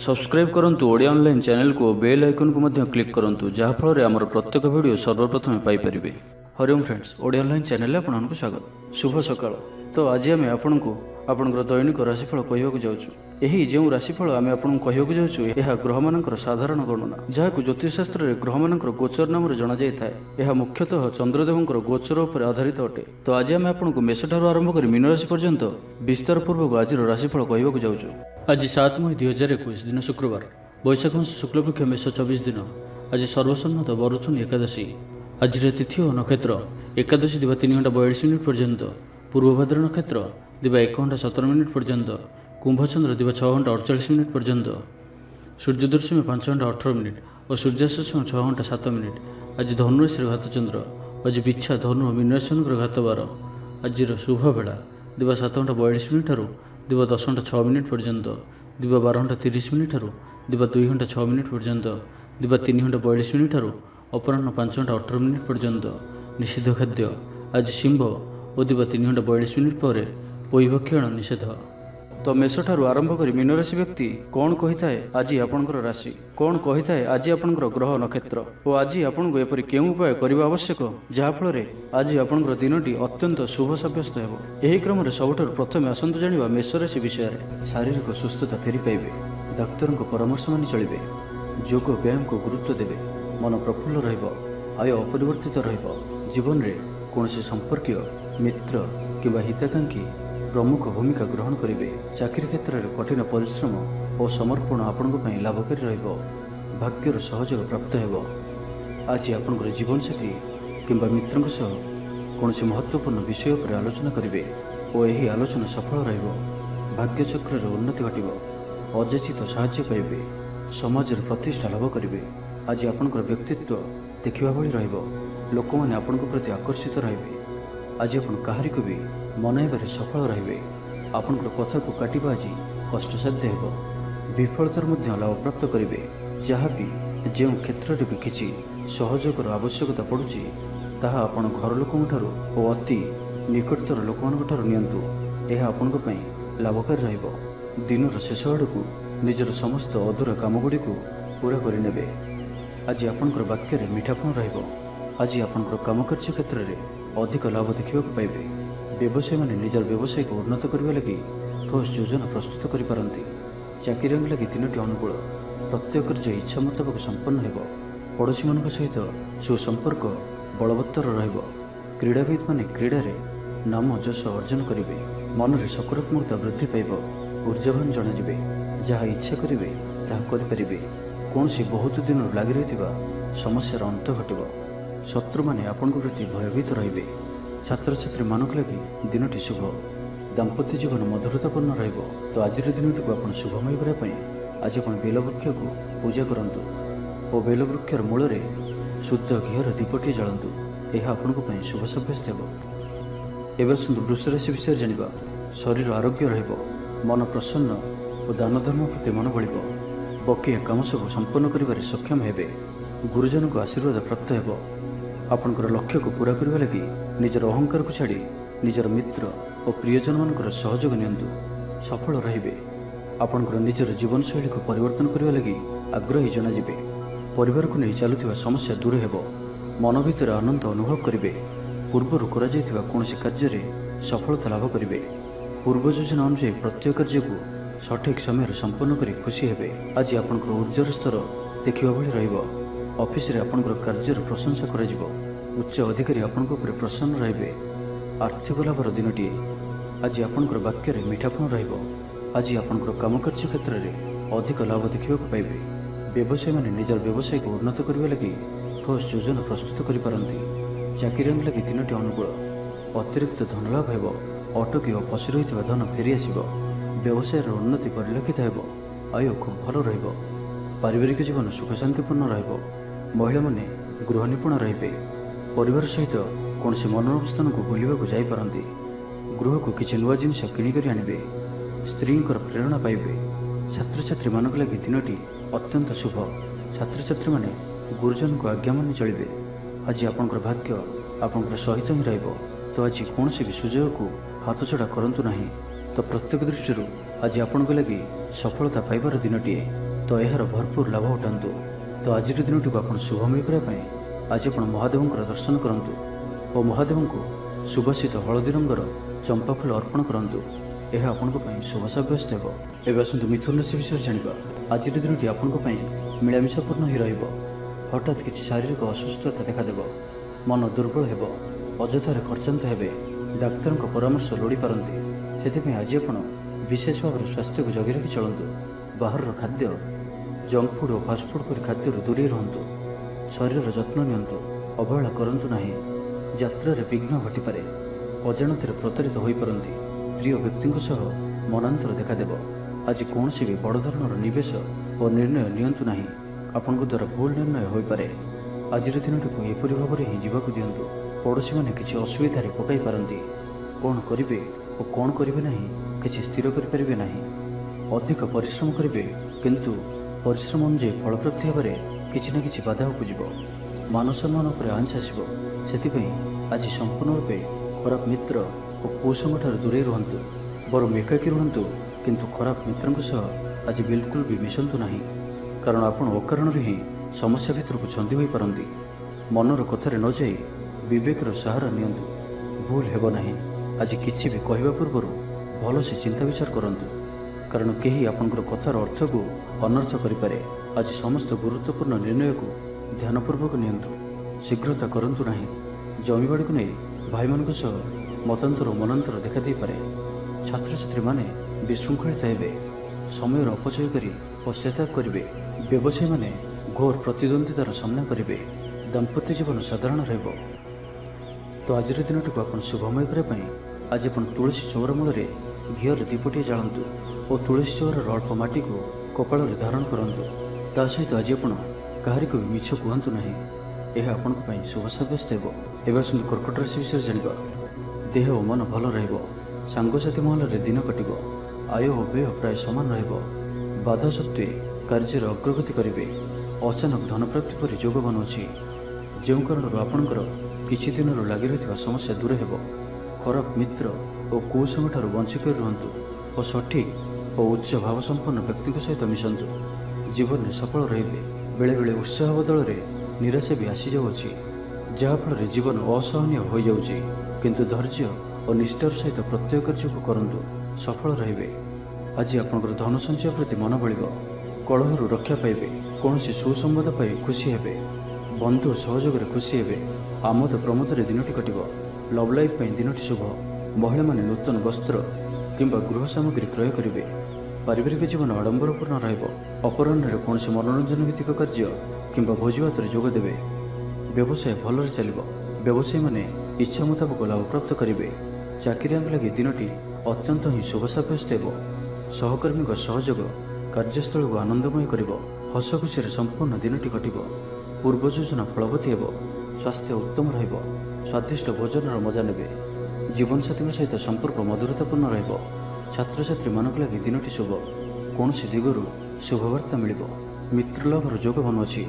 Subscribe करंतु Odia online channel को bell icon को मध्य क्लिक करंतु जहाँ फल आमर प्रत्येक वीडियो सर्वप्रथम Piper. Hariom friends, Odia online channel आपको स्वागत। शुभ सकाळ। तो आज आम आपको आपंकर दैनिक राशिफल कहवाक जाऊँ। यही जो राशिफल आम आपको कहवाक जाऊँ यह ग्रह मानकर साधारण गणना जहाँ ज्योतिषशास्त्र में ग्रह मानकर गोचर नाम जना जाए। यह मुख्यतः चंद्रदेवंकर गोचर उपर आधारित अटे। तो आज आम आपको मेषठार आरंभ कर मीन राशि पर्यंत विस्तार पूर्वक आज राशिफल कहवाक जाऊँ। आज 7 मई 2021 दिन शुक्रवार, बैशाख मास शुक्लपक्ष मेष 24 दिन। आज सर्वसम्मत बरुथुन एकादशी। आज तिथि और नक्षत्र एकादशी दिवा 3 घंटा 42 मिनिट पर्यंत, पूर्वभाद्र नक्षत्र दिवा 1 घंटा 17 मिनिट पर्यंत, कुंभचंद्र दिवा 6 घंटा 48 मिनिट पर्यंत, सूर्यदर्शन 5 घंटा 18 मिनिट और सूर्यास्त 6 घंटा 7 मिनिट। आज धनुराशि घातचंद्र। आज बिच्छा धनु और मीन राशि घातबार। आज शुभ बेला दिवा 7 घंटा 42 मिनिट दिवा 10 घंटा 6 मिनिट पर्यंत, दिवा 12 घंटा 30 मिनिट दिवा 2 घंटा 6 मिनिट पर्यंत, दिवा 3 घंटा 42 मिनिट अपराह्न 5 घंटा 18 मिनिट पर्यंत। निषिद्ध खाद्य आज शिंभ और दिवा 3 घंटा 42 मिनिट पर पोई भक्षण निषेध। तो मेषठारु आरंभ कर मीन राशि व्यक्ति कौन कही थाए आज आपणकर राशि, कौन कही थाए आज आपणकर ग्रह नक्षत्र और आज आपको एपरी केउं उपाय करबा आवश्यक जहाँफल आज आपणकर दिनटी अत्यंत शुभ सब्यस्त हेबो। एही क्रम सबुठारु प्रथमे आसंतु जानिबा मेष राशि विषय में। शारीरिक सुस्थता फेरी पाइबे, डाक्तर परामर्श मानि चलिबे, योग व्यायाम को गुरुत्व देवे, मन प्रफुल्ल रहिबो, आय अपरिवर्तित रहिबो। जीवन में कौन संपर्कीय मित्र किंबा हिताकांक्षी प्रमुख भूमिका ग्रहण करेंगे। चाकरी क्षेत्र में कठिन परिश्रम और समर्पण आपण लाभकारी रहिबो। भाग्यर सहयोग प्राप्त हेबो। आज आपनकर जीवनसाथी किंबा मित्रंक सह कौन महत्वपूर्ण विषय पर आलोचना करेंगे और यही आलोचना सफल रहिबो। भाग्य चक्र में उन्नति घटिबो, अजाचित साहाय्य पाइबे, समाज प्रतिष्ठा लाभ करेंगे। आज आपनकर व्यक्तित्व देखा भली रहिबो, लोक मैंने आपण प्रति आकर्षित रहिबे। आज आपण काहारी को भी मनाइबारे सफल रहिबे। आपनकर कथा को काटिबा आज कष्टसाध्य हेबो। विफलतार मध्य लाभ प्राप्त करेंगे। जहाँ भी जो क्षेत्र में भी किसी सहयोगर आवश्यकता पड़ुछि ताहा आपण घर लोकंठारु और अति निकटतर लोकमानंठारु नियंतु। यह आपनक पई लाभकारी रहिबो। दिनर शेष आड़कू निजर समस्त अधूरा कामगुड़ी को पूरा करिनेबे। आज आपनकर वाक्य मीठापण रहिबो। आज आपनकर कामकार्य क्षेत्र में अधिक लाभ देखा पाइबे। व्यवसायी मैंने निजर व्यवसाय को उन्नत करने लगी ठोस योजना प्रस्तुत करिपारंती। चाकरी लगी दिनटी अनुकूल, प्रत्येक कार्य इच्छा मुताबक संपन्न हेबो। पड़ोशी मान सहित सुसंपर्क बलवत्तर रहिबो। क्रीड़ाविद माने क्रीड़ा रे नाम यश अर्जन करेंगे। मन में सकारात्मकता वृद्धि पाइब, ऊर्जावान जनाजिबे। जहाँ इच्छा करेंगे ताहा करिपारिबे। कौन बहुत दिन लगी रही समस्यार अंत घटिबो। शत्रु माने आपण प्रति भयभीत रहिबे। छात्र छात्री मानक लगी दिनटी शुभ। दाम्पत्य जीवन मधुरतापूर्ण रहिबो। तो आज दिनटी को आपण शुभमय करने आज आपण बेलवृक्ष को पूजा करंतु और बेलवृक्षर मूल में शुद्ध घीर दीपटी जलांतु। यह आपण शुभ सब्यस्त हेबो। एवं सुंदर वृष राशि विषय जानिबा। शरीर आरोग्य रहिबो, मन प्रसन्न और दान धर्म प्रति मन बढिबो। बकिया काम सब संपन्न करिबारे सक्षम हेबे। गुरुजन को आशीर्वाद प्राप्त हेबो। आपनकर लक्ष्य को पूरा करने लगी निजर अहंकार को छाड़ी निजर मित्र और प्रियजन मानकर सहयोग नियंतु। सफल रहिबे। आपनकर निजर जीवनशैली को परिवर्तन करने लगी आग्रही जनाजिबे। परिवार को नहीं चलुथिबा समस्या दूर हेबो। मन भीतर आनंद अनुभव करिबे। पूर्वर करा जायथिबा कोनोसी कार्य रे सफलता लाभ करिबे। पूर्व योजना अनुसार प्रत्येक कार्य को सठिक समय संपन्न करी खुशी हेबे। आज आपनकर ऊर्जार स्तर देखिबा भली रहिबो। ऑफिस रे आपनकर कार्यर प्रशंसा करा जिवो। उच्च अधिकारी आपनक ऊपर प्रसन्न रहिबे। आर्थिक लाभर दिनटी। आज आपनकर वाक्य रे मीठापण रहिबो। आज आपनकर कामकार्य क्षेत्र में अधिक लाभ देखा पाइबे। व्यवसायी माने निजर व्यवसाय को उन्नत करने लगी ठोस योजना प्रस्तुत करिपारंती। चाकरी लगी दिनटी अनुकूल, अतिरिक्त धन लाभ हेबो। अटकी और फसी रही धन फेरी आसिबो। व्यवसाय उन्नति परिलक्षित हेबो। आय खूब भल रहिबो। पारिवारिक जीवन सुख शांतिपूर्ण रहिबो। महिला माने गृह निपुण रहिबे। परिवार सहित कौन से मनोरम स्थान को बुलवाक जापारती। गृह को किसी नुआ जिनस किणिक आनबे। स्त्री प्रेरणा पाइबे। छात्र छात्री मानक लगी दिनटी अत्यंत शुभ। छात्र छात्री माने गुरुजन को आज्ञा मानि चलिबे। आज आपनकर भाग्य आपनकर सहित ही रहिबो। तो आज कौन भी सुजोग को हाथ छड़ा करंतु नहीं। तो प्रत्येक दृष्टि आज आपन लगी सफलता पाइबार दिनटीए। तो यार भरपूर लाभ उठातु। तो आज दिनटी आप शुभमय करने आज आप महादेव दर्शन करूँ और महादेव को सुबासित हलदी रंगर चंपा फूल अर्पण करूँ। यह आपण शुभ सब्यस्त हो। एवं आसतु मिथुन राशि विषय जाना। आज दिनटी आपण मिलामिशापूर्ण ही हठात किसी शारीरिक असुस्थता देखादेव, मन दुर्बल हो, अजथार खर्चांत हे, डाक्तर परामर्श लोड़ी पारती। से आज आप विशेष भाव स्वास्थ्य को जगी रखी चलतु। बाहर खाद्य जंक फूड और फास्टफुड पर खाद्य दूरे रुहतु। शरीर जत्न नियंतु, अवहेला करंतु नहीं। यात्रा विघ्न घटीपे, अजाणत प्रतारित हो पारती। प्रिय व्यक्ति मनांतर देखादेव। आज कौन भी बड़ धरणर निवेश और निर्णय नियंतु नहीं, आपण द्वारा भूल निर्णय हो पारे। आज दिनटी एपरी भाव में ही जीवाक दिंतु। पड़ोशी मैंने किसी असुविधा पकई पारती। कौन करेंगे और कौन करेंगे नहीं किसी स्थिर करें ना। अधिक परिश्रम करेंगे किंतु परिश्रम अनुजाई फलप्राप्ति होबारे किसी ना कि बाधा उपज। मान सम्मान पर आंच आसो। से आज संपूर्ण रूपे खराब मित्र और कुसंग ठार दूरे रुहतु। बरम एकाकी रुहतु किंतु खराब मित्रों सह आज बिल्कुल भी मिशंतु नहीं, कारण आपण अकारण ही समस्या भितर को छंदी हो पारती। मनर कथार न जाई विवेकर सहारा नियंतु। भूल हेब नहीं। आज किछि भी कहवा पूर्व भल से चिंता विचार करंतु, कारण केही आपनकर कथार अर्थ को अनर्थ करिपारे। आज समस्त गुरुत्वपूर्ण निर्णय को ध्यानपूर्वक नियंतु। शीघ्रता करंतु नहीं। जमीबाड़ी को नहीं भाई मान सह मतांतर और मनांतर देखा दे पारे। छात्र छात्री माने विशृंखलित हेबे, समय अपचय करी पश्चाताप करेंगे। व्यवसायी माने घोर प्रतिद्वंदितार सामना करेंगे। दाम्पत्य जीवन साधारण रहिब। तो आज दिनटी आप शुभमय करने आज आप तुलसी चौर मूल घीर दीपटे जालतु और तुलसी चौर अल्प माटी को कपाल धारण करूँ। ता सहित आज आप कहारी को भी मिछ कहतु नहीं। यह आपण शुभ सब्यस्त हो। एवं कर्कट राशि विषय जाना। देह और मन भल रंगसाथी महल दिन कटब। आय और व्यय प्राय सामान बाधा सत्वे कार्य अग्रगति करेंगे। अचानक धन प्राप्ति पर योग बनाऊँगी। जो कारण आपणकर किछि दिन लगी रही समस्या दूर हो। खराब मित्र और कुसंग ठार बंचिक रुहतु और सठिक और उच्च भाव संपन्न व्यक्ति सहित मिशंतु। जीवन में सफल रे। बेले बेले उत्साह बदल निराशा भी आसी जाऊँगी, जहाँफल जीवन असहनीय हो जाऊँगी। किंतु धैर्य और निष्ठार सहित प्रत्येक कार्य को करंतु, सफल रे। आज आपंकर धन संचय प्रति मन बल। कलह रक्षा पाइबे। कौन सुसंबाद पाई खुशी हेबे। बंधु सहयोग खुशी हेबे। आमोद प्रमोद दिनटी कटिब। लव लाइफ दिनटी शुभ। महिला माने नूतन वस्त्र किंबा गृह सामग्री क्रय करेंगे। पारिवारिक जीवन आडंबरपूर्ण अपराह्न कौन मनोरंजन भित्तिक कार्य किंबा भोजीभात जोगदेवे। व्यवसाय भल चलो। व्यवसायी माने इच्छा मुताबक लाभ प्राप्त करेंगे। चाकरिया लगी दिनटी अत्यंत ही शुभ सब्यस्त हो। सहकर्मी सहयोग कार्यस्थल को आनंदमय कर। हस खुशी संपूर्ण दिनटी कटिब। पूर्व योजना फलवती हो। स्वास्थ्य उत्तम रहिब। स्वादिष्ट भोजन मजा ने। जीवनसाथी सहित संपर्क मधुरतापूर्ण रहिब। छात्र छात्री मानक लगी दिनटी शुभ। कौन दिगरु शुभवार्ता मिल। मित्रलाभर जोग बनुअछि।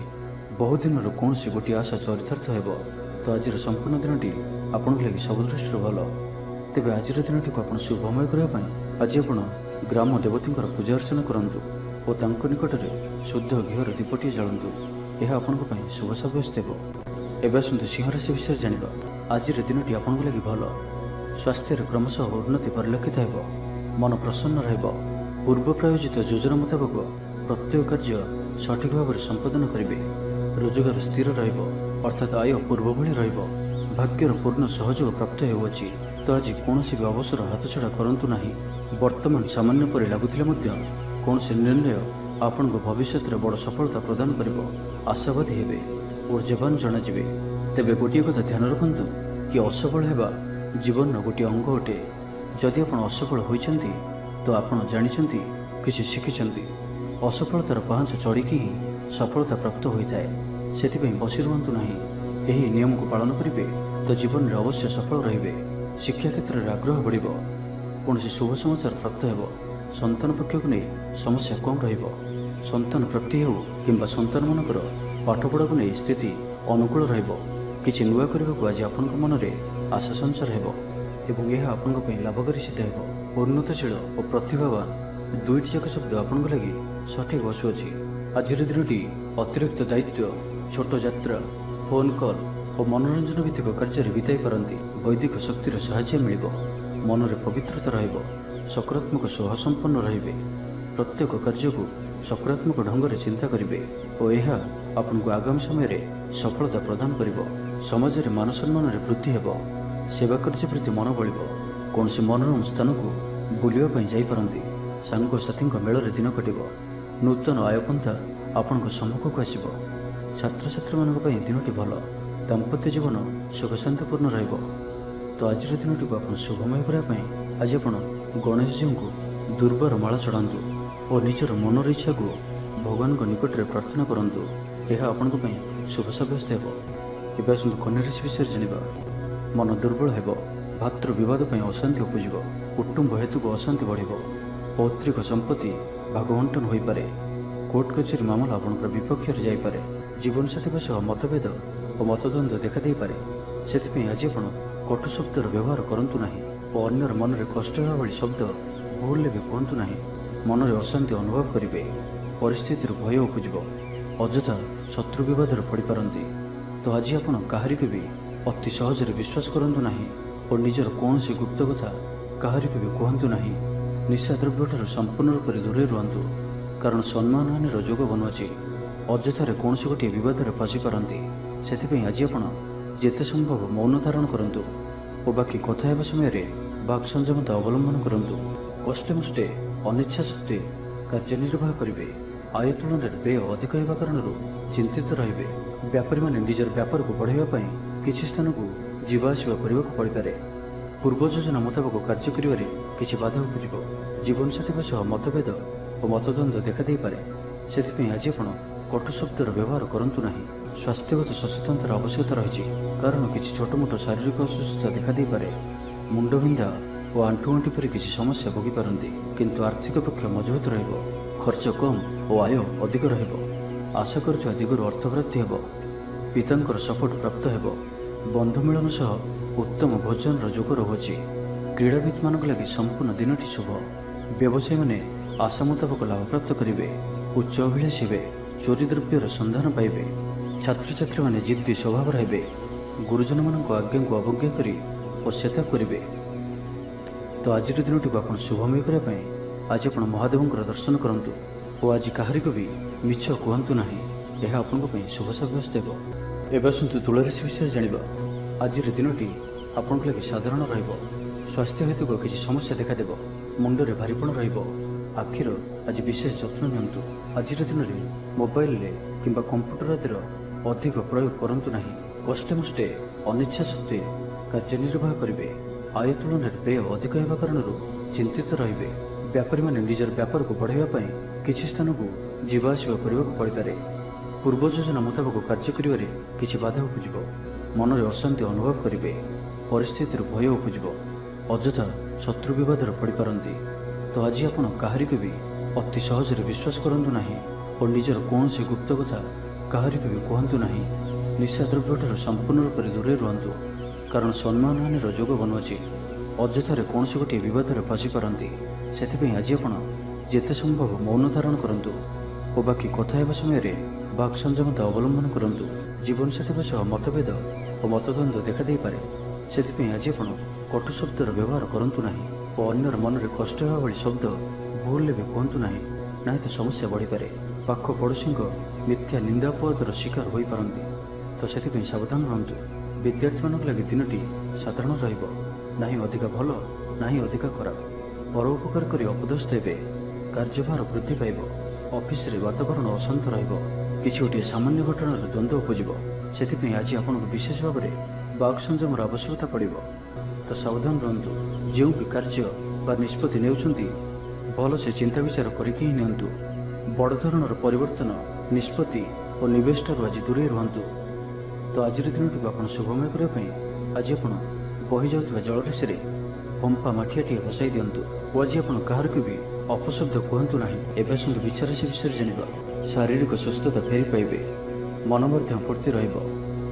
बहुदिन कौन गोटे आशा चरितार्थ हो। तो आज संपूर्ण दिनटी आपण लगी सब दृष्टि भल। तेज आज दिनटी को आप शुभमय करने आज आप ग्राम देवती पूजा अर्चना करूँ और निकट में शुद्ध घीर दीपटे जालतु। यह आपण शुभ सब्यस्त हो। एवं आसतु सिंह राशि विषय जाना। आज दिनटी आपण लगी भल। स्वास्थ्य क्रमशः उन्नति परिलक्षित हो। मन प्रसन्न रहिब। पूर्व प्रायोजित योजना मुताबक प्रत्येक कार्य सठिक भाव में संपादन करेंगे। रोजगार स्थिर रहिब, अर्थात आय पूर्व भली रहिब। भाग्यर पूर्ण सहयोग प्राप्त होउछि। तो आज कौन भी अवसर हाथछड़ा करंतु नहीं। वर्तमान सामान्य पर लगुथिले मध्य कौन निर्णय आपण भविष्य में बड़ सफलता प्रदान करिब। आशावादी हेबे, ऊर्जावान जनाजिबे। तेबे गोटे कथा ध्यान रखंतु कि असफल हेबा जीवन गोटे अंग अटे। जदि आपण असफल होइछंती तो आपण जानिछंती किछि शिखिछंती। असफलतार पाहांच चढ़िकी ही सफलता प्राप्त होता है। से बसी रुहतु नहीं। यही नियम को पालन करेंगे तो जीवन में अवश्य सफल रे। शिक्षा क्षेत्र में आग्रह बढ़। कौन शुभ समाचार प्राप्त हो। संतान पक्ष को नहीं समस्या कम रतान प्राप्ति हो कि संतान मानकर पाठपढ़ा को नहीं स्थिति अनुकूल किसी नुआ करने को आज आपण मन में आशा संचार हो। यह आपण लाभकारी सिद्ध हो। उन्नतशील और प्रतिभावान ଦୁଇଟି ଯାକ ଶବ୍ଦ ଆପଣଙ୍କ ଲାଗି ସଠିକ୍ ବସୁଅଛି। ଆଜିର ଦିନଟି ଅତିରିକ୍ତ ଦାୟିତ୍ୱ, ଛୋଟ ଯାତ୍ରା, ଫୋନ୍ କଲ୍ ଓ ମନୋରଞ୍ଜନ ଭିତ୍ତିକ କାର୍ଯ୍ୟରେ ବିତାଇ ପାରନ୍ତି। ବୈଦିକ ଶକ୍ତିର ସାହାଯ୍ୟ ମିଳିବ। ମନରେ ପବିତ୍ରତା ରହିବ। ସକାରାତ୍ମକ ସ୍ୱଭାବ ସମ୍ପନ୍ନ ରହିବେ। ପ୍ରତ୍ୟେକ କାର୍ଯ୍ୟକୁ ସକାରାତ୍ମକ ଢଙ୍ଗରେ ଚିନ୍ତା କରିବେ ଓ ଏହା ଆପଣଙ୍କୁ ଆଗାମୀ ସମୟରେ ସଫଳତା ପ୍ରଦାନ କରିବ। ସମାଜରେ ମାନ ସମ୍ମାନରେ ବୃଦ୍ଧି ହେବ। ସେବା କାର୍ଯ୍ୟ ପ୍ରତି ମନ ବଳିବ। କୌଣସି ମନୋରମ ସ୍ଥାନକୁ ବୁଲିବା ପାଇଁ ଯାଇପାରନ୍ତି। ସାଙ୍ଗସାଥୀଙ୍କ ମେଳରେ ଦିନ କଟିବ। ନୂତନ ଆୟପନ୍ଥା ଆପଣଙ୍କ ସମ୍ମୁଖକୁ ଆସିବ। ଛାତ୍ରଛାତ୍ରୀମାନଙ୍କ ପାଇଁ ଦିନଟି ଭଲ। ଦାମ୍ପତ୍ୟ ଜୀବନ ସୁଖଶାନ୍ତିପୂର୍ଣ୍ଣ ରହିବ। ତ ଆଜିର ଦିନଟିକୁ ଆପଣ ଶୁଭମୟ କରିବା ପାଇଁ ଆଜି ଆପଣ ଗଣେଶଜୀଙ୍କୁ ଦୁର୍ବାର ମାଳ ଚଢ଼ାନ୍ତୁ ଓ ନିଜର ମନର ଇଚ୍ଛାକୁ ଭଗବାନଙ୍କ ନିକଟରେ ପ୍ରାର୍ଥନା କରନ୍ତୁ। ଏହା ଆପଣଙ୍କ ପାଇଁ ଶୁଭ ସାବ୍ୟସ୍ତ ହେବ। ଏବେ ଆସନ୍ତୁ କନ୍ୟା ରାଶି ବିଷୟରେ ଜାଣିବା। ମନ ଦୁର୍ବଳ ହେବ। ଭାତୃ ବିବାଦ ପାଇଁ ଅଶାନ୍ତି ଉପୁଜିବ। କୁଟୁମ୍ବ ହେତୁକୁ ଅଶାନ୍ତି ବଢ଼ିବ। ପୈତୃକ ସମ୍ପତ୍ତି ଭାଗବଣ୍ଟନ ହୋଇପାରେ। କୋର୍ଟ କଚେରୀ ମାମଲା ଆପଣଙ୍କର ବିପକ୍ଷରେ ଯାଇପାରେ। ଜୀବନସାଥୀଙ୍କ ସହ ମତଭେଦ ଓ ମତଦ୍ୱନ୍ଦ୍ୱ ଦେଖାଦେଇପାରେ। ସେଥିପାଇଁ ଆଜି ଆପଣ କଟୁ ଶବ୍ଦର ବ୍ୟବହାର କରନ୍ତୁ ନାହିଁ ଓ ଅନ୍ୟର ମନରେ କଷ୍ଟ ହେବା ଭଳି ଶବ୍ଦ ଭୁଲରେ ବି କୁହନ୍ତୁ ନାହିଁ। ମନରେ ଅଶାନ୍ତି ଅନୁଭବ କରିବେ। ପରିସ୍ଥିତିରୁ ଭୟ ଉପୁଜିବ। ଅଯଥା ଶତ୍ରୁ ବିବାଦରେ ପଡ଼ିପାରନ୍ତି। ତ ଆଜି ଆପଣ କାହାରିକୁ ବି ଅତି ସହଜରେ ବିଶ୍ୱାସ କରନ୍ତୁ ନାହିଁ ଓ ନିଜର କୌଣସି ଗୁପ୍ତ କଥା କାହାରିକୁ ବି କୁହନ୍ତୁ ନାହିଁ। ନିଶାଦ୍ରବ୍ୟଠାରୁ ସମ୍ପୂର୍ଣ୍ଣ ରୂପରେ ଦୂରେଇ ରୁହନ୍ତୁ, କାରଣ ସମ୍ମାନହାନିର ଯୋଗ ବନୁଅଛି। ଅଯଥାରେ କୌଣସି ଗୋଟିଏ ବିବାଦରେ ଫସିପାରନ୍ତି। ସେଥିପାଇଁ ଆଜି ଆପଣ ଯେତେ ସମ୍ଭବ ମୌନ ଧାରଣ କରନ୍ତୁ ଓ ବାକି କଥା ହେବା ସମୟରେ ବାକ୍ ସଂଯମତା ଅବଲମ୍ବନ କରନ୍ତୁ। କଷ୍ଟେମଷ୍ଟେ ଅନିଚ୍ଛା ସତ୍ତ୍ୱେ କାର୍ଯ୍ୟନିର୍ବାହ କରିବେ। ଆୟ ତୁଳନାରେ ବ୍ୟୟ ଅଧିକ ହେବା କାରଣରୁ ଚିନ୍ତିତ ରହିବେ। ବ୍ୟାପାରୀମାନେ ନିଜର ବ୍ୟାପାରକୁ ବଢ଼ାଇବା ପାଇଁ କିଛି ସ୍ଥାନକୁ ଯିବା ଆସିବା କରିବାକୁ ପଡ଼ିପାରେ। ପୂର୍ବ ଯୋଜନା ମୁତାବକ କାର୍ଯ୍ୟ କରିବାରେ କିଛି ବାଧା ଉପୁଜିବ। ଜୀବନସାଥୀଙ୍କ ସହ ମତଭେଦ ଓ ମତଦ୍ୱନ୍ଦ୍ୱ ଦେଖାଦେଇପାରେ। ସେଥିପାଇଁ ଆଜି ଆପଣ କଟୁ ଶବ୍ଦର ବ୍ୟବହାର କରନ୍ତୁ ନାହିଁ। ସ୍ୱାସ୍ଥ୍ୟଗତ ସଚେତନତାର ଆବଶ୍ୟକତା ରହିଛି, କାରଣ କିଛି ଛୋଟମୋଟ ଶାରୀରିକ ଅସୁସ୍ଥତା ଦେଖାଦେଇପାରେ। ମୁଣ୍ଡବିନ୍ଧା ଓ ଆଣ୍ଠୁଗଣ୍ଠି ପରି କିଛି ସମସ୍ୟା ଭୋଗିପାରନ୍ତି, କିନ୍ତୁ ଆର୍ଥିକ ପକ୍ଷ ମଜବୁତ ରହିବ। ଖର୍ଚ୍ଚ କମ୍ ଓ ଆୟ ଅଧିକ ରହିବ। ଆଶା କରୁଥିବା ଦିଗରୁ ଅର୍ଥପ୍ରାପ୍ତି ହେବ। ପିତାଙ୍କର ସପୋର୍ଟ ପ୍ରାପ୍ତ ହେବ। ବନ୍ଧୁ ମିଳନ ସହ ଉତ୍ତମ ଭୋଜନର ଯୋଗ ରହୁଅଛି। କ୍ରୀଡ଼ାବିତ୍ମାନଙ୍କ ଲାଗି ସମ୍ପୂର୍ଣ୍ଣ ଦିନଟି ଶୁଭ। ବ୍ୟବସାୟୀମାନେ ଆଶା ମୁତାବକ ଲାଭପ୍ରାପ୍ତ କରିବେ। ଉଚ୍ଚ ଅଭିଳାଷୀ ହେବେ। ଚୋରି ଦ୍ରବ୍ୟର ସନ୍ଧାନ ପାଇବେ। ଛାତ୍ରଛାତ୍ରୀମାନେ ଜିଦ୍ଦି ସ୍ୱଭାବର ହେବେ। ଗୁରୁଜନମାନଙ୍କ ଆଜ୍ଞାକୁ ଅବଜ୍ଞା କରି ପଶ୍ଚାତାପ କରିବେ। ତ ଆଜିର ଦିନଟିକୁ ଆପଣ ଶୁଭମୟ କରିବା ପାଇଁ ଆଜି ଆପଣ ମହାଦେବଙ୍କର ଦର୍ଶନ କରନ୍ତୁ ଓ ଆଜି କାହାରିକୁ ବି ମିଛ କୁହନ୍ତୁ ନାହିଁ। ଏହା ଆପଣଙ୍କ ପାଇଁ ଶୁଭ ସାବ୍ୟସ୍ତ ହେବ। ଏବେ ଆସନ୍ତୁ ତୁଳାରାଶି ବିଷୟରେ ଜାଣିବା। ଆଜିର ଦିନଟି ଆପଣଙ୍କ ଲାଗି ସାଧାରଣ ରହିବ। ସ୍ୱାସ୍ଥ୍ୟ ହେତୁକ କିଛି ସମସ୍ୟା ଦେଖାଦେବ। ମୁଣ୍ଡରେ ଭାରିପଣ ରହିବ। ଆଖିର ଆଜି ବିଶେଷ ଯତ୍ନ ନିଅନ୍ତୁ। ଆଜିର ଦିନରେ ମୋବାଇଲରେ କିମ୍ବା କମ୍ପ୍ୟୁଟର ଆଦିର ଅଧିକ ପ୍ରୟୋଗ କରନ୍ତୁ ନାହିଁ। କଷ୍ଟେମଷ୍ଟେ ଅନିଚ୍ଛା ସତ୍ତ୍ୱେ କାର୍ଯ୍ୟନିର୍ବାହ କରିବେ। ଆୟ ତୁଳନାରେ ବ୍ୟୟ ଅଧିକ ହେବା କାରଣରୁ ଚିନ୍ତିତ ରହିବେ। ବ୍ୟାପାରୀମାନେ ନିଜର ବ୍ୟାପାରକୁ ବଢ଼ାଇବା ପାଇଁ କିଛି ସ୍ଥାନକୁ ଯିବା ଆସିବା କରିବାକୁ ପଡ଼ିପାରେ। ପୂର୍ବ ଯୋଜନା ମୁତାବକ କାର୍ଯ୍ୟ କରିବାରେ କିଛି ବାଧା ଉପୁଜିବ। ମନରେ ଅଶାନ୍ତି ଅନୁଭବ କରିବେ। ପରିସ୍ଥିତିରୁ ଭୟ ଉପୁଜିବ। ଅଯଥା ଶତ୍ରୁ ବିବାଦରେ ପଡ଼ିପାରନ୍ତି। ତ ଆଜି ଆପଣ କାହାରିକୁ ବି ଅତି ସହଜରେ ବିଶ୍ୱାସ କରନ୍ତୁ ନାହିଁ ଓ ନିଜର କୌଣସି ଗୁପ୍ତ କଥା କାହାରିକୁ ବି କୁହନ୍ତୁ ନାହିଁ। ନିଶାଦ୍ରବ୍ୟଠାରୁ ସମ୍ପୂର୍ଣ୍ଣ ରୂପରେ ଦୂରେଇ ରୁହନ୍ତୁ, କାରଣ ସମ୍ମାନହାନିର ଯୋଗ ବନୁଅଛି। ଅଯଥାରେ କୌଣସି ଗୋଟିଏ ବିବାଦରେ ଫସିପାରନ୍ତି। ସେଥିପାଇଁ ଆଜି ଆପଣ ଯେତେ ସମ୍ଭବ ମୌନ ଧାରଣ କରନ୍ତୁ ଓ ବାକି କଥା ହେବା ସମୟରେ ବାକ୍ ସଂଯମତା ଅବଲମ୍ବନ କରନ୍ତୁ। ଜୀବନସାଥୀଙ୍କ ସହ ମତଭେଦ ଓ ମତଦ୍ୱନ୍ଦ୍ୱ ଦେଖାଦେଇପାରେ। ସେଥିପାଇଁ ଆଜି ଆପଣ କଟୁ ଶବ୍ଦର ବ୍ୟବହାର କରନ୍ତୁ ନାହିଁ ଓ ଅନ୍ୟର ମନରେ କଷ୍ଟ ହେବା ଭଳି ଶବ୍ଦ ଭୁଲରେ ବି କୁହନ୍ତୁ ନାହିଁ, ନାହିଁ ତ ସମସ୍ୟା ବଢ଼ିପାରେ। ପାଖ ପଡ଼ୋଶୀଙ୍କ ମିଥ୍ୟା ନିନ୍ଦା ଅପବାଦର ଶିକାର ହୋଇପାରନ୍ତି। ତ ସେଥିପାଇଁ ସାବଧାନ ରୁହନ୍ତୁ। ବିଦ୍ୟାର୍ଥୀମାନଙ୍କ ଲାଗି ଦିନଟି ସାଧାରଣ ରହିବ। ନାହିଁ ଅଧିକା ଭଲ, ନାହିଁ ଅଧିକା ଖରାପ। ପରୋପକାର କରି ଅପଦସ୍ଥ ହେବେ। କାର୍ଯ୍ୟଭାର ବୃଦ୍ଧି ପାଇବ। ଅଫିସରେ ବାତାବରଣ ଅଶାନ୍ତ ରହିବ। କିଛି ଗୋଟିଏ ସାମାନ୍ୟ ଘଟଣାର ଦ୍ୱନ୍ଦ୍ୱ ଉପୁଜିବ। ସେଥିପାଇଁ ଆଜି ଆପଣଙ୍କୁ ବିଶେଷ ଭାବରେ ବାକ୍ ସଂଯମର ଆବଶ୍ୟକତା ପଡ଼ିବ। ତ ସାବଧାନ ରୁହନ୍ତୁ। ଯେଉଁ ବି କାର୍ଯ୍ୟ ବା ନିଷ୍ପତ୍ତି ନେଉଛନ୍ତି ଭଲସେ ଚିନ୍ତା ବିଚାର କରିକି ହିଁ ନିଅନ୍ତୁ। ବଡ଼ ଧରଣର ପରିବର୍ତ୍ତନ, ନିଷ୍ପତ୍ତି ଓ ନିବେଶଠାରୁ ଆଜି ଦୂରେଇ ରୁହନ୍ତୁ। ତ ଆଜିର ଦିନଟିକୁ ଆପଣ ଶୁଭମୟ କରିବା ପାଇଁ ଆଜି ଆପଣ ବହିଯାଉଥିବା ଜଳରାଶିରେ ପମ୍ପା ମାଠିଆଟିଏ ବସାଇ ଦିଅନ୍ତୁ ଓ ଆଜି ଆପଣ କାହାରିକୁ ବି ଅପଶବ୍ଦ କୁହନ୍ତୁ ନାହିଁ। ଏବେ ଆସନ୍ତୁ ବିଚାରାଶି ବିଷୟରେ ଜାଣିବା। ଶାରୀରିକ ସୁସ୍ଥତା ଫେରି ପାଇବେ। ମନ ମଧ୍ୟ ଫୁର୍ତ୍ତି ରହିବ।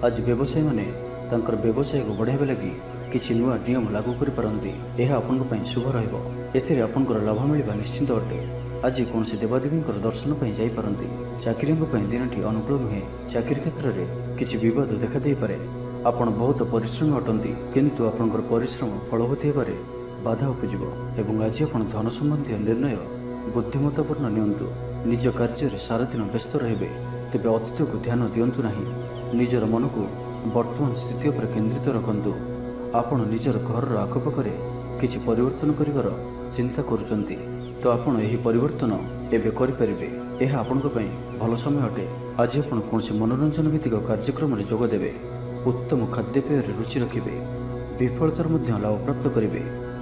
ଆଜି ବ୍ୟବସାୟୀମାନେ ତାଙ୍କର ବ୍ୟବସାୟକୁ ବଢ଼ାଇବା ଲାଗି କିଛି ନୂଆ ନିୟମ ଲାଗୁ କରିପାରନ୍ତି। ଏହା ଆପଣଙ୍କ ପାଇଁ ଶୁଭ ରହିବ। ଏଥିରେ ଆପଣଙ୍କର ଲାଭ ମିଳିବା ନିଶ୍ଚିନ୍ତ ଅଟେ। ଆଜି କୌଣସି ଦେବାଦେବୀଙ୍କର ଦର୍ଶନ ପାଇଁ ଯାଇପାରନ୍ତି। ଚାକିରିଙ୍କ ପାଇଁ ଦିନଟି ଅନୁକୂଳ ନୁହେଁ। ଚାକିରି କ୍ଷେତ୍ରରେ କିଛି ବିବାଦ ଦେଖାଦେଇପାରେ। ଆପଣ ବହୁତ ପରିଶ୍ରମୀ ଅଟନ୍ତି, କିନ୍ତୁ ଆପଣଙ୍କର ପରିଶ୍ରମ ଫଳବତୀ ହେବାରେ ବାଧା ଉପୁଜିବ ଏବଂ ଆଜି ଆପଣ ଧନ ସମ୍ବନ୍ଧୀୟ ନିର୍ଣ୍ଣୟ ବୁଦ୍ଧିମତ୍ତାପୂର୍ଣ୍ଣ ନିଅନ୍ତୁ। ନିଜ କାର୍ଯ୍ୟରେ ସାରାଦିନ ବ୍ୟସ୍ତ ରହିବେ, ତେବେ ଅତୀତକୁ ଧ୍ୟାନ ଦିଅନ୍ତୁ ନାହିଁ। ନିଜର ମନକୁ ବର୍ତ୍ତମାନ ସ୍ଥିତି ଉପରେ କେନ୍ଦ୍ରିତ ରଖନ୍ତୁ। ଆପଣ ନିଜର ଘରର ଆଖପାଖରେ କିଛି ପରିବର୍ତ୍ତନ କରିବାର ଚିନ୍ତା କରୁଛନ୍ତି, ତ ଆପଣ ଏହି ପରିବର୍ତ୍ତନ ଏବେ କରିପାରିବେ। ଏହା ଆପଣଙ୍କ ପାଇଁ ଭଲ ସମୟ ଅଟେ। ଆଜି ଆପଣ କୌଣସି ମନୋରଞ୍ଜନ ଭିତ୍ତିକ କାର୍ଯ୍ୟକ୍ରମରେ ଯୋଗ ଦେବେ। ଉତ୍ତମ ଖାଦ୍ୟପେୟରେ ରୁଚି ରଖିବେ। ବିଫଳତାର ମଧ୍ୟ ଲାଭ ପ୍ରାପ୍ତ କରିବେ।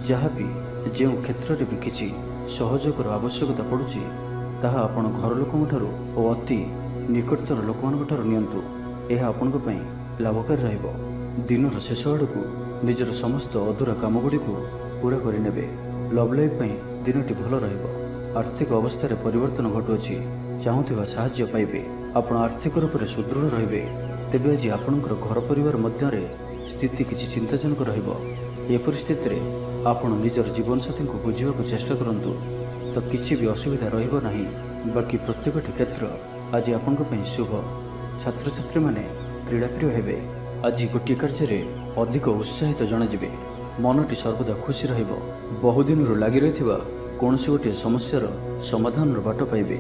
ଯାହା ବି ଯେଉଁ କ୍ଷେତ୍ରରେ ବି କିଛି ସହଯୋଗର ଆବଶ୍ୟକତା ପଡ଼ୁଛି, ତାହା ଆପଣ ଘର ଲୋକଙ୍କଠାରୁ ଓ ଅତି ନିକଟତର ଲୋକମାନଙ୍କ ଠାରୁ ନିଅନ୍ତୁ। ଏହା ଆପଣଙ୍କ ପାଇଁ ଲାଭକାରୀ ରହିବ। ଦିନର ଶେଷ ଆଡ଼କୁ ନିଜର ସମସ୍ତ ଅଧୁରା କାମଗୁଡ଼ିକୁ ପୂରା କରିନେବେ। ଲଭ୍ ଲାଇଫ୍ ପାଇଁ ଦିନଟି ଭଲ ରହିବ। ଆର୍ଥିକ ଅବସ୍ଥାରେ ପରିବର୍ତ୍ତନ ଘଟୁଅଛି। ଚାହୁଁଥିବା ସାହାଯ୍ୟ ପାଇବେ। ଆପଣ ଆର୍ଥିକ ରୂପରେ ସୁଦୃଢ଼ ରହିବେ। ତେବେ ଆଜି ଆପଣଙ୍କର ଘର ପରିବାର ମଧ୍ୟରେ ସ୍ଥିତି କିଛି ଚିନ୍ତାଜନକ ରହିବ। ଏ ପରିସ୍ଥିତିରେ ଆପଣ ନିଜର ଜୀବନସାଥୀଙ୍କୁ ବୁଝିବାକୁ ଚେଷ୍ଟା କରନ୍ତୁ, ତ କିଛି ବି ଅସୁବିଧା ରହିବ ନାହିଁ। ବାକି ପ୍ରତ୍ୟେକଟି କ୍ଷେତ୍ର ଆଜି ଆପଣଙ୍କ ପାଇଁ ଶୁଭ। ଛାତ୍ରଛାତ୍ରୀମାନେ କ୍ରୀଡ଼ାପ୍ରିୟ ହେବେ। ଆଜି ଗୋଟିଏ କାର୍ଯ୍ୟରେ ଅଧିକ ଉତ୍ସାହିତ ଜଣାଯିବେ। ମନଟି ସର୍ବଦା ଖୁସି ରହିବ। ବହୁଦିନରୁ ଲାଗି ରହିଥିବା କୌଣସି ଗୋଟିଏ ସମସ୍ୟାର ସମାଧାନର ବାଟ ପାଇବେ।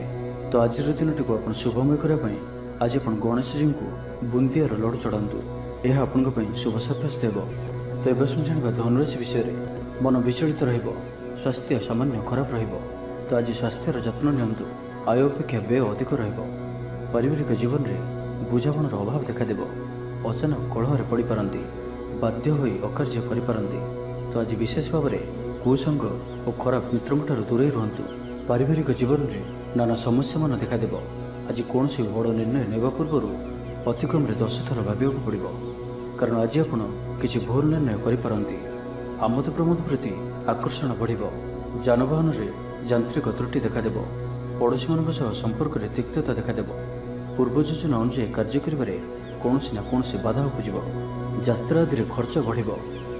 ତ ଆଜିର ଦିନଟିକୁ ଆପଣ ଶୁଭମୟ କରିବା ପାଇଁ ଆଜି ଆପଣ ଗଣେଶଜୀଙ୍କୁ ବୁନ୍ଦିଆର ଲଡ଼ୁ ଚଢ଼ାନ୍ତୁ। ଏହା ଆପଣଙ୍କ ପାଇଁ ଶୁଭ ସାବ୍ୟସ୍ତ ହେବ। ତ ଏବେ ଜାଣିବା ଧନୁରାଶି ବିଷୟରେ। ମନ ବିଚଳିତ ରହିବ। ସ୍ୱାସ୍ଥ୍ୟ ସାମାନ୍ୟ ଖରାପ ରହିବ। ତ ଆଜି ସ୍ୱାସ୍ଥ୍ୟର ଯତ୍ନ ନିଅନ୍ତୁ। ଆୟ ଅପେକ୍ଷା ବ୍ୟୟ ଅଧିକ ରହିବ। ପାରିବାରିକ ଜୀବନରେ ବୁଝାମଣାର ଅଭାବ ଦେଖାଦେବ। ଅଚାନକ କଳହରେ ପଡ଼ିପାରନ୍ତି। ବାଧ୍ୟ ହୋଇ ଅକାର୍ଯ୍ୟ କରିପାରନ୍ତି। ତ ଆଜି ବିଶେଷ ଭାବରେ କୁସଙ୍ଗ ଓ ଖରାପ ମିତ୍ରଙ୍କଠାରୁ ଦୂରେଇ ରୁହନ୍ତୁ। ପାରିବାରିକ ଜୀବନରେ ନାନା ସମସ୍ୟାମାନ ଦେଖାଦେବ। ଆଜି କୌଣସି ବଡ଼ ନିର୍ଣ୍ଣୟ ନେବା ପୂର୍ବରୁ ଅତି କମ୍ରେ 10 ଥର ଭାବିବାକୁ ପଡ଼ିବ, କାରଣ ଆଜି ଆପଣ କିଛି ଭୁଲ ନିର୍ଣ୍ଣୟ କରିପାରନ୍ତି। ଆମୋଦ ପ୍ରମୋଦ ପ୍ରତି ଆକର୍ଷଣ ବଢ଼ିବ। ଯାନବାହନରେ ଯାନ୍ତ୍ରିକ ତ୍ରୁଟି ଦେଖାଦେବ। ପଡ଼ୋଶୀମାନଙ୍କ ସହ ସମ୍ପର୍କରେ ତିକ୍ତତା ଦେଖାଦେବ। ପୂର୍ବ ଯୋଜନା ଅନୁଯାୟୀ କାର୍ଯ୍ୟ କରିବାରେ କୌଣସି ନା କୌଣସି ବାଧା ଉପୁଜିବ। ଯାତ୍ରା ଆଦିରେ ଖର୍ଚ୍ଚ ବଢ଼ିବ।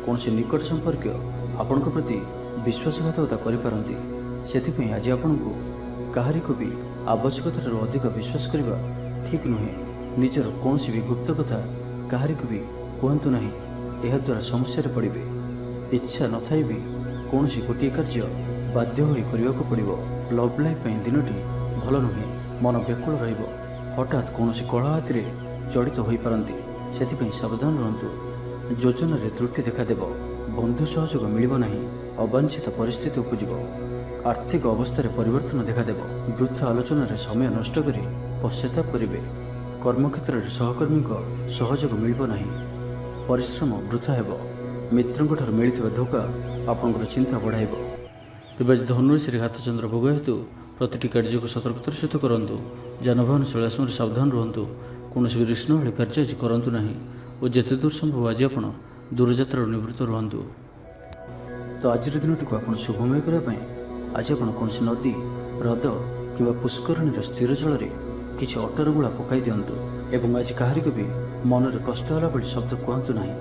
କୌଣସି ନିକଟ ସମ୍ପର୍କୀୟ ଆପଣଙ୍କ ପ୍ରତି ବିଶ୍ୱାସଘାତକତା କରିପାରନ୍ତି। ସେଥିପାଇଁ ଆଜି ଆପଣଙ୍କୁ କାହାରିକୁ ବି ଆବଶ୍ୟକତାଠାରୁ ଅଧିକ ବିଶ୍ୱାସ କରିବା ଠିକ୍ ନୁହେଁ। ନିଜର କୌଣସି ବି ଗୁପ୍ତ କଥା କାହାରିକୁ ବି କୁହନ୍ତୁ ନାହିଁ। ଏହାଦ୍ୱାରା ସମସ୍ୟାରେ ପଡ଼ିବେ। ଇଚ୍ଛା ନଥାଇ ବି କୌଣସି ଗୋଟିଏ କାର୍ଯ୍ୟ ବାଧ୍ୟ ହୋଇ କରିବାକୁ ପଡ଼ିବ। ଲଭ୍ ଲାଇଫ୍ ପାଇଁ ଦିନଟି ଭଲ ନୁହେଁ। ମନ ବ୍ୟାକୁଳ ରହିବ। ହଠାତ୍ କୌଣସି କଳହ ଆଦିରେ ଜଡ଼ିତ ହୋଇପାରନ୍ତି। ସେଥିପାଇଁ ସାବଧାନ ରୁହନ୍ତୁ। ଯୋଜନାରେ ତ୍ରୁଟି ଦେଖାଦେବ। ବନ୍ଧୁ ସହଯୋଗ ମିଳିବ ନାହିଁ। ଅବାଞ୍ଛିତ ପରିସ୍ଥିତି ଉପୁଜିବ। ଆର୍ଥିକ ଅବସ୍ଥାରେ ପରିବର୍ତ୍ତନ ଦେଖାଦେବ। ବୃଥା ଆଲୋଚନାରେ ସମୟ ନଷ୍ଟ କରି ପଶ୍ଚାତାପ କରିବେ। କର୍ମକ୍ଷେତ୍ରରେ ସହକର୍ମୀଙ୍କ ସହଯୋଗ ମିଳିବ ନାହିଁ। ପରିଶ୍ରମ ବୃଥା ହେବ। ମିତ୍ରଙ୍କଠାରୁ ମିଳିଥିବା ଧୋକା ଆପଣଙ୍କର ଚିନ୍ତା ବଢ଼ାଇବ। ତେବେ ଆଜି ଧନୁରାଶିରେ ଘାତଚନ୍ଦ୍ର ଭୋଗ ହେତୁ ପ୍ରତିଟି କାର୍ଯ୍ୟକୁ ସତର୍କତାର ସହିତ କରନ୍ତୁ। ଯାନବାହନ ଚଳାଇବା ସମୟରେ ସାବଧାନ ରୁହନ୍ତୁ। କୌଣସି ଗ୍ରୀଷ୍ମ ଭଳି କାର୍ଯ୍ୟ ଆଜି କରନ୍ତୁ ନାହିଁ ଓ ଯେତେ ଦୂର ସମ୍ଭବ ଆଜି ଆପଣ ଦୂରଯାତ୍ରାରୁ ନିବୃତ୍ତ ରୁହନ୍ତୁ। ତ ଆଜିର ଦିନଟିକୁ ଆପଣ ଶୁଭମୟ କରିବା ପାଇଁ ଆଜି ଆପଣ କୌଣସି ନଦୀ, ହ୍ରଦ କିମ୍ବା ପୁଷ୍କରିଣୀର ସ୍ଥିର ଜଳରେ କିଛି ଅଟାର ଗୁଳା ପକାଇ ଦିଅନ୍ତୁ ଏବଂ ଆଜି କାହାରିକୁ ବି ମନରେ କଷ୍ଟ ହେଲା ଭଳି ଶବ୍ଦ କୁହନ୍ତୁ ନାହିଁ।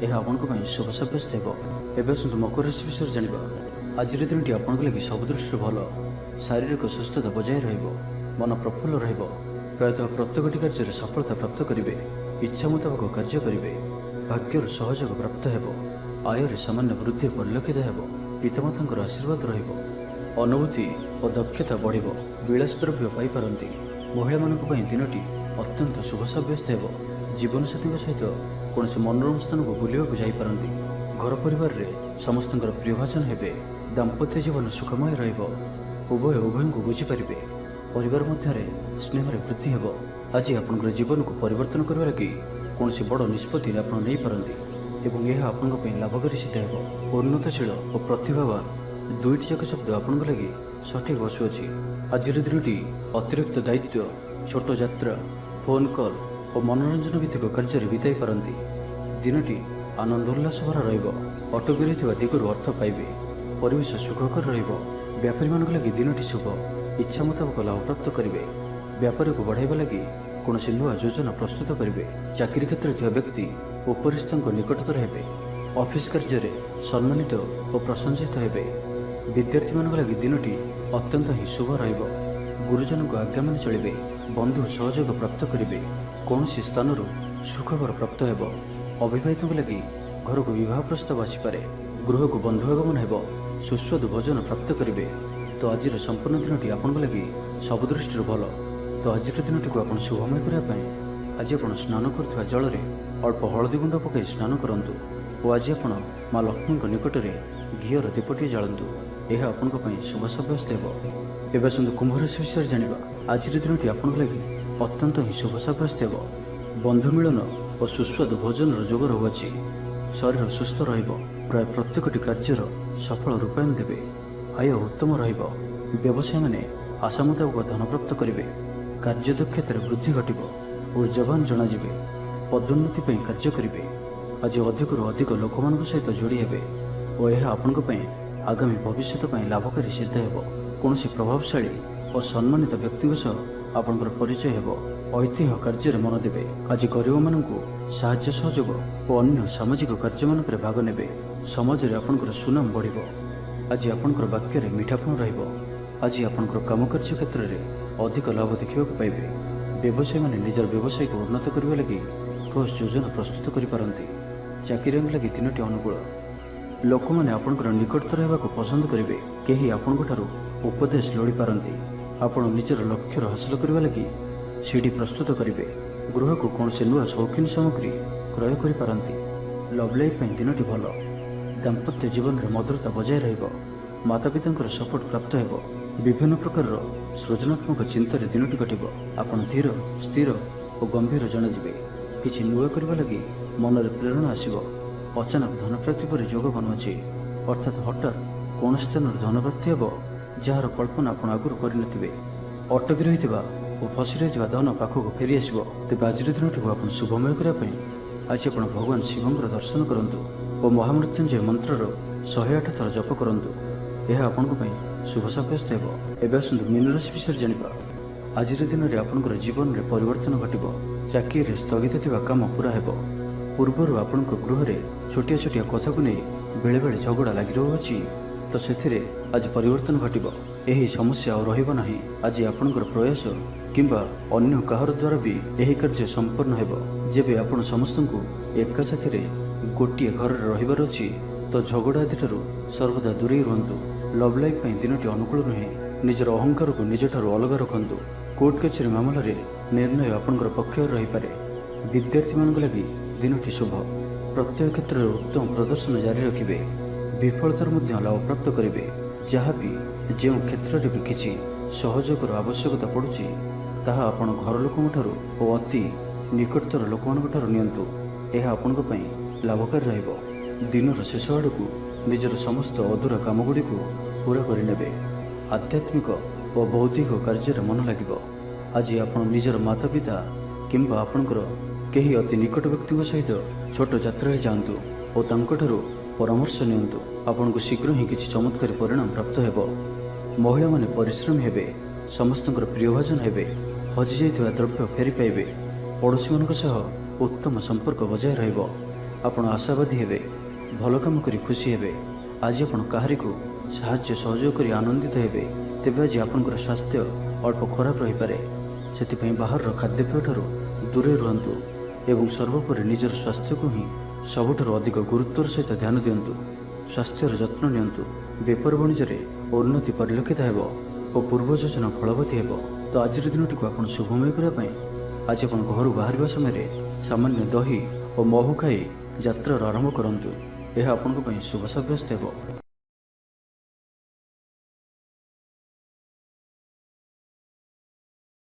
ଏହା ଆପଣଙ୍କ ପାଇଁ ଶୁଭ ସାବ୍ୟସ୍ତ ହେବ। ଏବେ ଆସନ୍ତୁ ମକର ରାଶି ବିଷୟରେ ଜାଣିବା। ଆଜିର ଦିନଟି ଆପଣଙ୍କ ଲାଗି ସବୁ ଦୃଷ୍ଟିରୁ ଭଲ। ଶାରୀରିକ ସୁସ୍ଥତା ବଜାୟ ରହିବ। ମନ ପ୍ରଫୁଲ୍ଲ ରହିବ। ପ୍ରାୟତଃ ପ୍ରତ୍ୟେକଟି କାର୍ଯ୍ୟରେ ସଫଳତା ପ୍ରାପ୍ତ କରିବେ। ଇଚ୍ଛା ମୁତାବକ କାର୍ଯ୍ୟ କରିବେ। ଭାଗ୍ୟର ସହଯୋଗ ପ୍ରାପ୍ତ ହେବ। ଆୟରେ ସାମାନ୍ୟ ବୃଦ୍ଧି ପରିଲକ୍ଷିତ ହେବ। ପିତାମାତାଙ୍କର ଆଶୀର୍ବାଦ ରହିବ। ଅନୁଭୂତି ଓ ଦକ୍ଷତା ବଢ଼ିବ। ବିଳାସ ଦ୍ରବ୍ୟ ପାଇପାରନ୍ତି। ମହିଳାମାନଙ୍କ ପାଇଁ ଦିନଟି ଅତ୍ୟନ୍ତ ଶୁଭ ସାବ୍ୟସ୍ତ ହେବ। ଜୀବନସାଥୀଙ୍କ ସହିତ କୌଣସି ମନୋରମ ସ୍ଥାନକୁ ବୁଲିବାକୁ ଯାଇପାରନ୍ତି। ଘର ପରିବାରରେ ସମସ୍ତଙ୍କର ପ୍ରିୟଭାଜନ ହେବେ। ଦାମ୍ପତ୍ୟ ଜୀବନ ସୁଖମୟ ରହିବ। ଉଭୟଙ୍କୁ ବୁଝିପାରିବେ। ପରିବାର ମଧ୍ୟରେ ସ୍ନେହରେ ବୃଦ୍ଧି ହେବ। ଆଜି ଆପଣଙ୍କର ଜୀବନକୁ ପରିବର୍ତ୍ତନ କରିବା ଲାଗି କୌଣସି ବଡ଼ ନିଷ୍ପତ୍ତି ଆପଣ ନେଇପାରନ୍ତି ଏବଂ ଏହା ଆପଣଙ୍କ ପାଇଁ ଲାଭକାରୀ ସିଦ୍ଧ ହେବ। ଉନ୍ନତଶୀଳ ଓ ପ୍ରତିଭାବାନ ଦୁଇଟି ଯାକ ଶବ୍ଦ ଆପଣଙ୍କ ଲାଗି ସଠିକ୍ ବସୁଅଛି। ଆଜିର ଦିନଟି ଅତିରିକ୍ତ ଦାୟିତ୍ୱ, ଛୋଟ ଯାତ୍ରା, ଫୋନ୍ କଲ୍ ଓ ମନୋରଞ୍ଜନ ଭିତ୍ତିକ କାର୍ଯ୍ୟରେ ବିତାଇ ପାରନ୍ତି। ଦିନଟି ଆନନ୍ଦ ଉଲ୍ଲାସ ଭରା ରହିବ। ଅଟକି ରହିଥିବା ଦିଗରୁ ଅର୍ଥ ପାଇବେ। ପରିବେଶ ସୁଖକର ରହିବ। ବ୍ୟାପାରୀମାନଙ୍କ ଲାଗି ଦିନଟି ଶୁଭ। ଇଚ୍ଛା ମୁତାବକ ଲାଭପ୍ରାପ୍ତ କରିବେ। ବ୍ୟାପାରକୁ ବଢ଼ାଇବା ଲାଗି କୌଣସି ନୂଆ ଯୋଜନା ପ୍ରସ୍ତୁତ କରିବେ। ଚାକିରି କ୍ଷେତ୍ରରେ ଥିବା ବ୍ୟକ୍ତି ଉପରିସ୍ଥଙ୍କ ନିକଟତର ହେବେ। ଅଫିସ କାର୍ଯ୍ୟରେ ସମ୍ମାନିତ ଓ ପ୍ରଶଂସିତ ହେବେ। ବିଦ୍ୟାର୍ଥୀମାନଙ୍କ ଲାଗି ଦିନଟି ଅତ୍ୟନ୍ତ ହିଁ ଶୁଭ ରହିବ। ଗୁରୁଜନଙ୍କ ଆଜ୍ଞା ମାନି ଚଳିବେ। ବନ୍ଧୁ ସହଯୋଗ ପ୍ରାପ୍ତ କରିବେ। କୌଣସି ସ୍ଥାନରୁ ସୁଖବର ପ୍ରାପ୍ତ ହେବ। ଅବିବାହିତଙ୍କ ଲାଗି ଘରକୁ ବିବାହ ପ୍ରସ୍ତାବ ଆସିପାରେ। ଗୃହକୁ ବନ୍ଧୁ ଆଗମନ ହେବ। ସୁସ୍ୱାଦୁ ଭୋଜନ ପ୍ରାପ୍ତ କରିବେ। ତ ଆଜିର ସମ୍ପୂର୍ଣ୍ଣ ଦିନଟି ଆପଣଙ୍କ ଲାଗି ସବୁ ଦୃଷ୍ଟିରୁ ଭଲ। ତ ଆଜିର ଦିନଟିକୁ ଆପଣ ଶୁଭମୟ କରିବା ପାଇଁ ଆଜି ଆପଣ ସ୍ନାନ କରୁଥିବା ଜଳରେ ଅଳ୍ପ ହଳଦୀ ଗୁଣ୍ଡ ପକାଇ ସ୍ନାନ କରନ୍ତୁ ଓ ଆଜି ଆପଣ ମା ଲକ୍ଷ୍ମୀଙ୍କ ନିକଟରେ ଘିଅର ଦୀପଟିଏ ଜାଳନ୍ତୁ। ଏହା ଆପଣଙ୍କ ପାଇଁ ଶୁଭ ସାବ୍ୟସ୍ତ ହେବ। ଏବେ ଆସନ୍ତୁ କୁମ୍ଭ ରାଶି ବିଷୟରେ ଜାଣିବା। ଆଜିର ଦିନଟି ଆପଣଙ୍କ ଲାଗି ଅତ୍ୟନ୍ତ ହିଁ ଶୁଭ ସାବ୍ୟସ୍ତ ହେବ। ବନ୍ଧୁ ମିଳନ ଓ ସୁସ୍ୱାଦୁ ଭୋଜନର ଯୋଗ ରହୁଅଛି। ଶରୀର ସୁସ୍ଥ ରହିବ। ପ୍ରାୟ ପ୍ରତ୍ୟେକଟି କାର୍ଯ୍ୟର ସଫଳ ରୂପାୟନ ଦେବେ। ଆୟ ଉତ୍ତମ ରହିବ। ବ୍ୟବସାୟୀମାନେ ଆଶା ମୁତାବକ ଧନ ପ୍ରାପ୍ତ କରିବେ। କାର୍ଯ୍ୟଦକ୍ଷତାରେ ବୃଦ୍ଧି ଘଟିବ। ଊର୍ଜାବାନ ଜଣାଯିବେ। ପଦୋନ୍ନତି ପାଇଁ କାର୍ଯ୍ୟ କରିବେ। ଆଜି ଅଧିକରୁ ଅଧିକ ଲୋକମାନଙ୍କ ସହିତ ଯୋଡ଼ି ହେବେ ଓ ଏହା ଆପଣଙ୍କ ପାଇଁ ଆଗାମୀ ଭବିଷ୍ୟତ ପାଇଁ ଲାଭକାରୀ ସିଦ୍ଧ ହେବ। କୌଣସି ପ୍ରଭାବଶାଳୀ ଓ ସମ୍ମାନିତ ବ୍ୟକ୍ତିଙ୍କ ସହ ଆପଣଙ୍କର ପରିଚୟ ହେବ। ଐତିହ୍ୟ କାର୍ଯ୍ୟରେ ମନ ଦେବେ। ଆଜି ଗରିବମାନଙ୍କୁ ସାହାଯ୍ୟ ସହଯୋଗ ଓ ଅନ୍ୟ ସାମାଜିକ କାର୍ଯ୍ୟମାନଙ୍କରେ ଭାଗ ନେବେ। ସମାଜରେ ଆପଣଙ୍କର ସୁନାମ ବଢ଼ିବ। ଆଜି ଆପଣଙ୍କର ବାକ୍ୟରେ ମିଠାପଣ ରହିବ। ଆଜି ଆପଣଙ୍କର କାମକାର୍ଯ୍ୟ କ୍ଷେତ୍ରରେ ଅଧିକ ଲାଭ ଦେଖିବାକୁ ପାଇବେ। ବ୍ୟବସାୟୀମାନେ ନିଜର ବ୍ୟବସାୟକୁ ଉନ୍ନତ କରିବା ଲାଗି ଠୋସ୍ ଯୋଜନା ପ୍ରସ୍ତୁତ କରିପାରନ୍ତି। ଚାକିରିଙ୍କ ଲାଗି ଦିନଟି ଅନୁକୂଳ। ଲୋକମାନେ ଆପଣଙ୍କର ନିକଟତର ହେବାକୁ ପସନ୍ଦ କରିବେ। କେହି ଆପଣଙ୍କଠାରୁ ଉପଦେଶ ଲୋଡ଼ିପାରନ୍ତି। ଆପଣ ନିଜର ଲକ୍ଷ୍ୟର ହାସଲ କରିବା ଲାଗି ସିଡ଼ି ପ୍ରସ୍ତୁତ କରିବେ। ଗୃହକୁ କୌଣସି ନୂଆ ସୌଖିନ ସାମଗ୍ରୀ କ୍ରୟ କରିପାରନ୍ତି। ଲଭ୍ ଲାଇଫ୍ ପାଇଁ ଦିନଟି ଭଲ। ଦାମ୍ପତ୍ୟ ଜୀବନରେ ମଧୁରତା ବଜାୟ ରହିବ। ମାତାପିତାଙ୍କର ସପୋର୍ଟ ପ୍ରାପ୍ତ ହେବ। ବିଭିନ୍ନ ପ୍ରକାରର ସୃଜନାତ୍ମକ ଚିନ୍ତାରେ ଦିନଟି କଟିବ। ଆପଣ ଧୀର, ସ୍ଥିର ଓ ଗମ୍ଭୀର ଜଣାଯିବେ। କିଛି ନୂଆ କରିବା ଲାଗି ମନରେ ପ୍ରେରଣା ଆସିବ। ଅଚାନକ ଧନପ୍ରାପ୍ତି ପରି ଯୋଗ ବନୁଅଛି। ଅର୍ଥାତ୍ ହଠାତ୍ କୌଣସି ସ୍ଥାନରୁ ଧନପ୍ରାପ୍ତି ହେବ ଯାହାର କଳ୍ପନା ଆପଣ ଆଗରୁ କରିନଥିବେ। ଅଟକି ରହିଥିବା ଓ ଫସି ରହିଥିବା ଧନ ପାଖକୁ ଫେରିଆସିବ। ତେବେ ଆଜିର ଦିନଟିକୁ ଆପଣ ଶୁଭମୟ କରିବା ପାଇଁ ଆଜି ଆପଣ ଭଗବାନ ଶିବଙ୍କର ଦର୍ଶନ କରନ୍ତୁ ଓ ମହାମୃତ୍ୟୁଞ୍ଜୟ ମନ୍ତ୍ରର 108 ଥର ଜପ କରନ୍ତୁ। ଏହା ଆପଣଙ୍କ ପାଇଁ ଶୁଭ ସାବ୍ୟସ୍ତ ହେବ। ଏବେ ଆସନ୍ତୁ ମୀନ ରାଶି ବିଷୟରେ ଜାଣିବା। ଆଜିର ଦିନରେ ଆପଣଙ୍କର ଜୀବନରେ ପରିବର୍ତ୍ତନ ଘଟିବ। ଚାକିରିରେ ସ୍ଥଗିତ ଥିବା କାମ ପୂରା ହେବ। ପୂର୍ବରୁ ଆପଣଙ୍କ ଗୃହରେ ଛୋଟିଆ ଛୋଟିଆ କଥାକୁ ନେଇ ବେଳେବେଳେ ଝଗଡ଼ା ଲାଗି ରହୁଅଛି, ତ ସେଥିରେ ଆଜି ପରିବର୍ତ୍ତନ ଘଟିବ। ଏହି ସମସ୍ୟା ଆଉ ରହିବ ନାହିଁ। ଆଜି ଆପଣଙ୍କର ପ୍ରୟାସ କିମ୍ବା ଅନ୍ୟ କାହାର ଦ୍ୱାରା ବି ଏହି କାର୍ଯ୍ୟ ସମ୍ପନ୍ନ ହେବ। ଯେବେ ଆପଣ ସମସ୍ତଙ୍କୁ ଏକା ସାଥିରେ ଗୋଟିଏ ଘରରେ ରହିବାର ଅଛି, ତ ଝଗଡ଼ା ଆଦିଠାରୁ ସର୍ବଦା ଦୂରେଇ ରୁହନ୍ତୁ। ଲଭ୍ ଲାଇଫ୍ ପାଇଁ ଦିନଟି ଅନୁକୂଳ ନୁହେଁ। ନିଜର ଅହଙ୍କାରକୁ ନିଜଠାରୁ ଅଲଗା ରଖନ୍ତୁ। କୋର୍ଟ କଚେରୀ ମାମଲାରେ ନିର୍ଣ୍ଣୟ ଆପଣଙ୍କର ପକ୍ଷରେ ରହିପାରେ। ବିଦ୍ୟାର୍ଥୀମାନଙ୍କ ଲାଗି ଦିନଟି ଶୁଭ। ପ୍ରତ୍ୟେକ କ୍ଷେତ୍ରରେ ଉତ୍ତମ ପ୍ରଦର୍ଶନ ଜାରି ରଖିବେ। ବିଫଳତାରୁ ମଧ୍ୟ ଲାଭପ୍ରାପ୍ତ କରିବେ। ଯାହା ବି ଯେଉଁ କ୍ଷେତ୍ରରେ ବି କିଛି ସହଯୋଗର ଆବଶ୍ୟକତା ପଡ଼ୁଛି, ତାହା ଆପଣ ଘର ଲୋକଙ୍କଠାରୁ ଓ ଅତି ନିକଟତର ଲୋକମାନଙ୍କ ଠାରୁ ନିଅନ୍ତୁ। ଏହା ଆପଣଙ୍କ ପାଇଁ ଲାଭକାରୀ ରହିବ। ଦିନର ଶେଷ ଆଡ଼କୁ ନିଜର ସମସ୍ତ ଅଧୁରା କାମଗୁଡ଼ିକୁ ପୂରା କରିନେବେ। ଆଧ୍ୟାତ୍ମିକ ଓ ବୌଦ୍ଧିକ କାର୍ଯ୍ୟରେ ମନ ଲାଗିବ। ଆଜି ଆପଣ ନିଜର ମାତାପିତା କିମ୍ବା ଆପଣଙ୍କର କେହି ଅତି ନିକଟ ବ୍ୟକ୍ତିଙ୍କ ସହିତ ଛୋଟ ଯାତ୍ରାରେ ଯାଆନ୍ତୁ ଓ ତାଙ୍କଠାରୁ ପରାମର୍ଶ ନିଅନ୍ତୁ। ଆପଣଙ୍କୁ ଶୀଘ୍ର ହିଁ କିଛି ଚମତ୍କାରୀ ପରିଣାମ ପ୍ରାପ୍ତ ହେବ। ମହିଳାମାନେ ପରିଶ୍ରମୀ ହେବେ। ସମସ୍ତଙ୍କର ପ୍ରିୟଭାଜନ ହେବେ। ହଜିଯାଇଥିବା ଦ୍ରବ୍ୟ ଫେରି ପାଇବେ। ପଡ଼ୋଶୀମାନଙ୍କ ସହ ଉତ୍ତମ ସମ୍ପର୍କ ବଜାୟ ରହିବ। ଆପଣ ଆଶାବାଦୀ ହେବେ। ଭଲ କାମ କରି ଖୁସି ହେବେ। ଆଜି ଆପଣ କାହାରିକୁ ସାହାଯ୍ୟ ସହଯୋଗ କରି ଆନନ୍ଦିତ ହେବେ। ତେବେ ଆଜି ଆପଣଙ୍କର ସ୍ୱାସ୍ଥ୍ୟ ଅଳ୍ପ ଖରାପ ରହିପାରେ। ସେଥିପାଇଁ ବାହାରର ଖାଦ୍ୟପେୟଠାରୁ ଦୂରେଇ ରୁହନ୍ତୁ ଏବଂ ସର୍ବୋପରି ନିଜର ସ୍ୱାସ୍ଥ୍ୟକୁ ହିଁ ସବୁଠାରୁ ଅଧିକ ଗୁରୁତ୍ୱର ସହିତ ଧ୍ୟାନ ଦିଅନ୍ତୁ। ସ୍ୱାସ୍ଥ୍ୟର ଯତ୍ନ ନିଅନ୍ତୁ। ବେପାର ବାଣିଜ୍ୟରେ ଉନ୍ନତି ପରିଲକ୍ଷିତ ହେବ ଓ ପୂର୍ବ ଯୋଜନା ଫଳବତୀ ହେବ। ତ ଆଜିର ଦିନଟିକୁ ଆପଣ ଶୁଭମୟ କରିବା ପାଇଁ ଆଜି ଆପଣ ଘରୁ ବାହାରିବା ସମୟରେ ସାମାନ୍ୟ ଦହି ଓ ମହୁ ଖାଇ ଯାତ୍ରାର ଆରମ୍ଭ କରନ୍ତୁ। ଏହା ଆପଣଙ୍କ ପାଇଁ ଶୁଭ ସାବ୍ୟସ୍ତ ହେବ।